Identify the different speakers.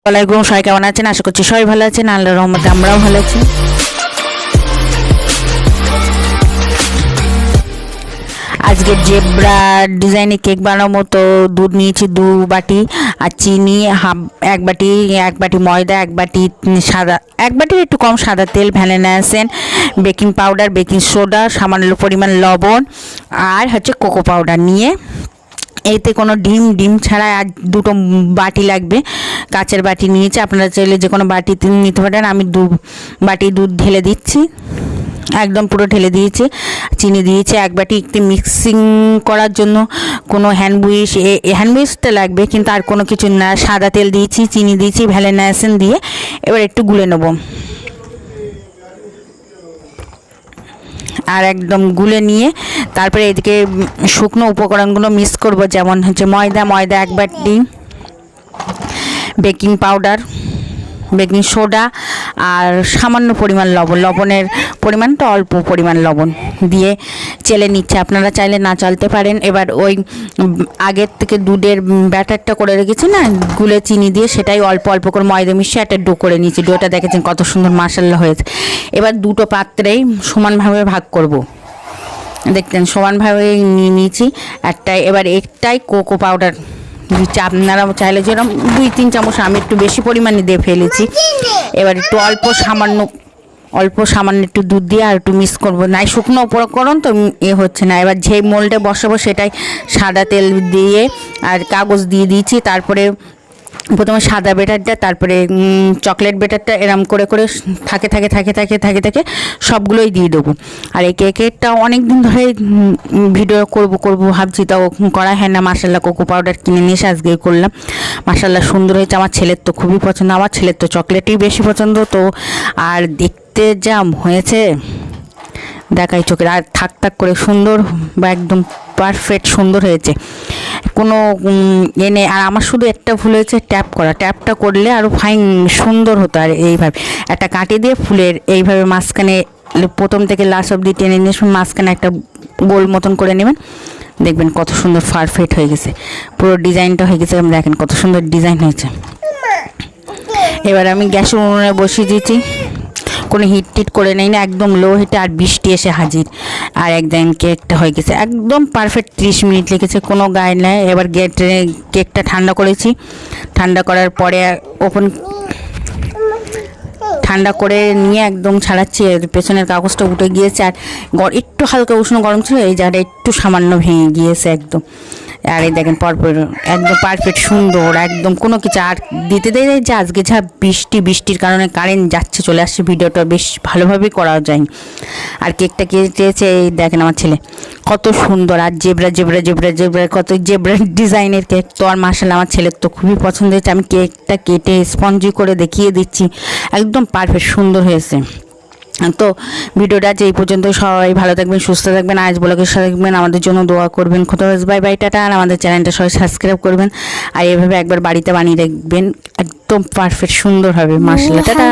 Speaker 1: ওয়ালাইকুম, সবাই কেমন আছেন? আশা করছি সবাই ভালো আছেন। আল্লাহর রহমতে আমরাও ভালো আছি। আজকে জেব্রা ডিজাইনে কেক বানাবো, তো দুধ নিয়েছি 2 বাটি, আর চিনি এক বাটি ময়দা, 1 বাটি সাদা, 1 বাটির একটু কম সাদা তেল, vanilla essence, baking powder, baking soda, সামান্য পরিমাণ লবণ, আর হচ্ছে কোকো পাউডার নিয়ে এতে কোনো ডিম ছাড়া আর 2টো বাটি লাগবে। কাচের বাটি নিয়েছি, আপনারা চাইলে যে কোনো বাটিতে নিতে পারেন। আমি 2 বাটি দুধ ঢেলে দিচ্ছি, একদম পুরো ঢেলে দিয়েছি। চিনি দিয়েছি 1 বাটি। একটু মিক্সিং করার জন্য কোনো হ্যান্ডউইচটা লাগবে, কিন্তু আর কোনো কিছু না। সাদা তেল দিয়েছি, চিনি দিয়েছি, ভ্যানিলা এসেন্স দিয়ে এবার একটু গুলে নেব। আর একদম গুলে নিয়ে তারপরে এদিকে শুকনো উপকরণগুলো মিক্স করব, যেমন হচ্ছে ময়দা 1 বাটি, বেকিং পাউডার, বেকিং সোডা, আর সামান্য পরিমাণ লবণের পরিমাণটা অল্প পরিমাণ লবণ দিয়ে চেলে নিচ্ছে। আপনারা চাইলে না চালতে পারেন। এবার ওই আগের থেকে দুধের ব্যাটারটা করে রেখেছি না, গুলে চিনি দিয়ে, সেটাই অল্প অল্প করে ময়দা মিশিয়ে একটা ডো করে নিয়েছি। ডোটা দেখেছেন কত সুন্দর মাশাআল্লাহ হয়েছে। এবার 2টো পাত্রেই সমানভাবে ভাগ করব। দেখতেন সমানভাবে নিয়ে নিয়েছি একটাই। এবার একটাই কোকো পাউডার দিচ্ছি। আপনারা চাইলে যেরকম 2-3 চামচ, আমি একটু বেশি পরিমাণে দিয়ে ফেলেছি। এবার একটু অল্প সামান্য একটু দুধ দিয়ে আর একটু মিক্স করবো। না শুকনো উপকরণ তো হচ্ছে না। এবার যে মোল্ডে বসাবো সেটাই সাদা তেল দিয়ে আর কাগজ দিয়ে দিয়েছি। তারপরে প্রথমে সাদা বেটারটা, তারপরে চকলেট বেটারটা এরম করে থাকে সবগুলোই দিয়ে দেবো। আর এই কেকেরটা অনেক দিন ধরে ভিডিও করব ভাবছি, তাও করা হয় না। মাশাআল্লাহ কোকো পাউডার কিনে নিয়ে এসে আজকে করলাম। মাশাআল্লাহ সুন্দর হয়েছে। আমার ছেলের তো খুবই পছন্দ, আমার ছেলের তো চকলেটই বেশি পছন্দ। তো আর দেখতে যা হয়েছে দেখাই চোখের, আর থাক করে সুন্দর বা একদম পারফেক্ট সুন্দর হয়েছে, কোনো নেই। আর আমার শুধু একটা ভুল হয়েছে, ট্যাপটা করলে আরও ফাইন সুন্দর হতো। আর এইভাবে একটা কাঁটি দিয়ে ফুলের এইভাবে মাঝখানে প্রথম থেকে লাস্ট অবধি টেনে নিয়ে মাঝখানে একটা গোল মতন করে নেবেন, দেখবেন কত সুন্দর পারফেক্ট হয়ে গেছে। পুরো ডিজাইনটা হয়ে গেছে, দেখেন কত সুন্দর ডিজাইন হয়েছে। এবার আমি গ্যাসের উনুনে বসিয়ে দিয়েছি, কোনো হিট করে নেই না, একদম লো হিটে। আর বৃষ্টি এসে হাজির। আর একদম কেকটা হয়ে গেছে একদম পারফেক্ট। 30 মিনিট লেগেছে, কোনো গায়ে নেই। এবার কেকটা ঠান্ডা করেছি। ঠান্ডা করার পরে ঠান্ডা করে নিয়ে একদম ছাড়াচ্ছি। পেছনের কাগজটা উঠে গিয়েছে, আর একটু হালকা উষ্ণ গরম ছিল, এই জায়গাটা একটু সামান্য ভেঙে গিয়েছে একদম। আর এই দেখেন পরপর একদম পারফেক্ট সুন্দর, একদম কোনো কিছু আর দিতে দেয় যে আজকে যা বৃষ্টির কারণে কারেন্ট যাচ্ছে চলে আসছে, ভিডিওটা বেশ ভালোভাবেই করা যায়। আর কেকটা কেটেছে এই দেখেন আমার ছেলে, কত সুন্দর। আর জেব্রা কত জেব্রা ডিজাইনের কেক। তো আর মাশাআল্লাহ আমার ছেলের তো খুবই পছন্দ হয়েছে। আমি কেকটা কেটে স্পঞ্জি করে দেখিয়ে দিচ্ছি, একদম পারফেক্ট সুন্দর হয়েছে। তো ভিডিওটা আজ এই পর্যন্ত। সবাই ভালো থাকবেন, সুস্থ থাকবেন, আজ ব্লগের সাথে থাকবেন, আমাদের জন্য দোয়া করবেন। খোদা হাফেজ, বাই টাটা। আর আমাদের চ্যানেলটা সবাই সাবস্ক্রাইব করবেন, আর এভাবে একবার বাড়িতে বানিয়ে দেখবেন, একদম পারফেক্ট সুন্দর হবে। মাশাআল্লাহ, টাটা।